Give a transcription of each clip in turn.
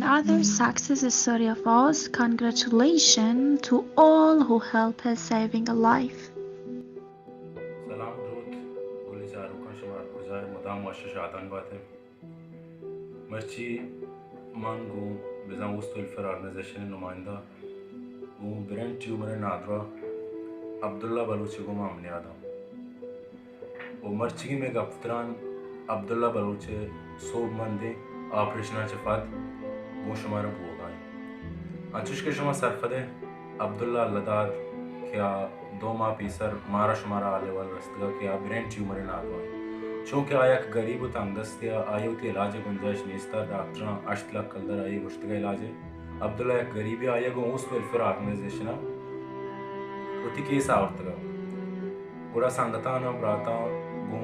another success story of ours. Congratulations to all who help us saving a life. سلام درود گلی جاروکان شما کجای مدام مؤشش عدن باته مرچی مانگو بزن وسط الفرارنیزیشن نماینده و برین تیومر نادرا عبدالله بلوچی کو مامنی آدم و مرچی میں گفتران عبدالله بلوچی صوب مندی آپریشن چفات وہ شمارا بو گائیں انچوش کے شما سرفدے عبداللہ اللداد کیا 2 ماہ پیسر مارا شمارا آلے والا رستگا کیا برین ٹیومر نادرا چونکہ آیا کہ غریب و تنگ دستیا آیا ہوتی علاج گنجائش نیستا ڈاکٹران 8 لاکھ کلدر آئی گشتگا علاج عبداللہ ایک غریبی آیا گو اس ویلفیر آرگنائزیشن ہوتی کیس آورتگا گوڑا سنگتانا براتا گو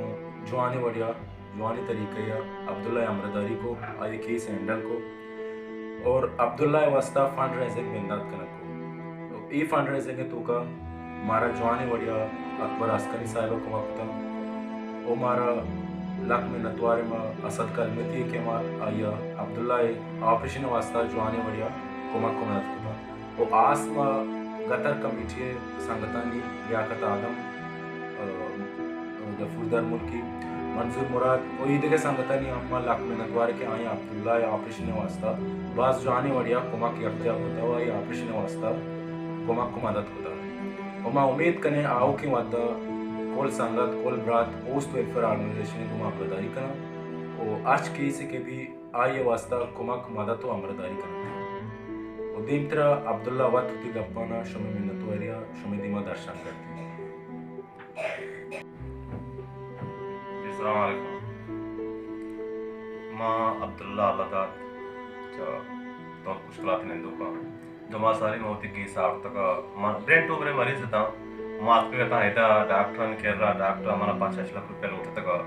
جوانی وڑیا جوانی طریقہ یا عبداللہ امرداری کو آئی کیس ہینڈل کو اور عبداللہ واسطہ فنڈ ریزنگ بندات کنک کو ای فنڈ ریزنگ تو کا مارا جوانی وڑیا اکبر عسکری صاحبہ کو وقتا او مارا لک میں نتوارے میں اسد کلمتی کے مار آیا عبداللہ آپریشن واسطہ جوانی وڑیا کمک کو مدد کتا او آس میں گتر کمیٹی سنگتانی لیاقت آدم گفوردار ملکی منظور مراد وہی دیکھے سنگتانی اما لک میں نتوارے کے آیا عبداللہ آپریشن واسطہ بعض جوانی وڑیا کمک یکجا ہوتا ہوا یہ آپریشن واسطہ کمک کو مدد ہوتا اور میں امید کرنے آؤ کی وعدہ کول سنگت کول برات اوست ویلفیر آرگنائزیشن کو امرداری کرنا اور آج کسی کے بھی آئیے واسطہ کمک مدد و امرداری کرنا اور دیم طرح عبداللہ وقت ہوتی گپانا شمی منتو ایریا شمی دیمہ درشان کرتی السلام علیکم ماں عبداللہ اللداد تو مشکلات نندو کا جو ماں ساری موتی کی ساخت کا برین ٹیومر مریض تھا ماں کے کہتا ہے ڈاکٹر کہہ رہا ڈاکٹر ہمارا 5-6 لاکھ روپیہ لوٹتا کا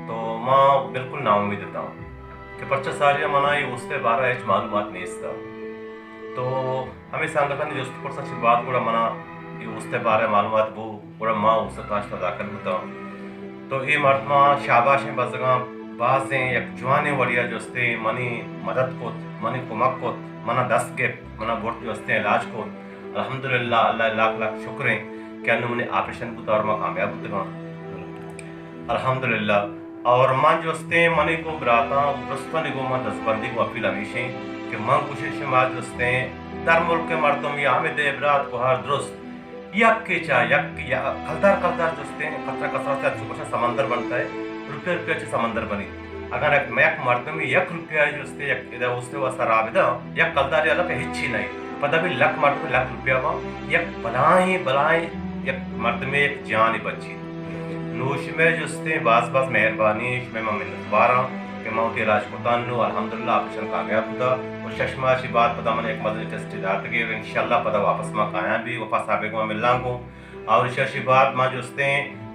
تو ماں بالکل نا امید تھا کہ پرچہ ساری منائی اس سے 12 ایچ معلومات نہیں تھا تو ہمیں سانگتا نہیں جس پر سچ بات گوڑا منا کہ اس سے 12 معلومات وہ گوڑا ماں اس سے تاشتہ داخل ہوتا تو یہ مرتبہ شاباش بزگاں بعضیں یک جوانے وڑیا جستے منی مدد کو منی کمک کو منا دست کے منا بورت جستے علاج کو الحمدللہ اللہ لاکھ لاکھ شکر ہیں کہ انہوں نے آپریشن کو طور میں کامیاب ہوتے گا الحمدللہ اور من جستے منی کو براتا رستانی کو من دستبندی کو اپیل ہمیشہ کہ من کوشش ماں جستے در ملک کے مردم یا ہمیں دے برات کو ہر درست یک کے چاہ یک کلدار جستے قطرہ سے اچھو سمندر بنتا ہے روپے اچھے سمندر بنی اگر ایک مردم یک روپیہ جستے اس سے واسطہ رابطہ یک کلدار یا پہ ہچی نہیں پتہ بھی لکھ مردم لکھ روپیہ با یک بلائیں یک مردم ایک جان بچی نوش میں جستے باز مہربانی میں منت بارا کہ میں ہوتی علاج کو تانو الحمدللہ آپریشن کامیاب ہوتا اور ششمہ شی بات پتہ میں ایک مدنی ٹیسٹ دارت گئے انشاءاللہ پتہ واپس میں کھایا بھی وفا صاحب کو میں ملنا کو اور ششی بات میں جستے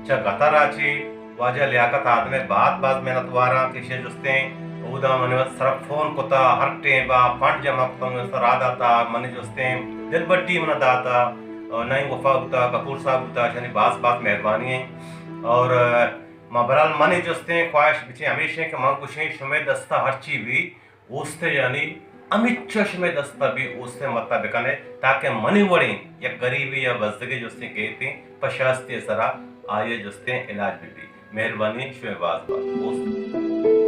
چا گتا راچی واجہ لیاقت آدمی بات محنت وارا کشے جستے اودا منی صرف فون کتا ہر ٹیم با فنڈ جمع کتا میں سر آدھا تا منی جستے دل بڑی منہ داتا نئی وفا ہوتا کپور صاحب ہوتا یعنی باز مہربانی ہیں اور برحال منی جستے خواہش بچے ہمیشہ کہ من کچھ شمی دستہ ہر چی بھی اوستے یعنی امیچہ شمی دستہ بھی اوستے مطلب بکنے تاکہ منی وڑیں یا غریبی یا بزدگی جستے کہتے ہیں پشاستے سرا آئیے جستے علاج بھی مہربانی شمی باز اوستے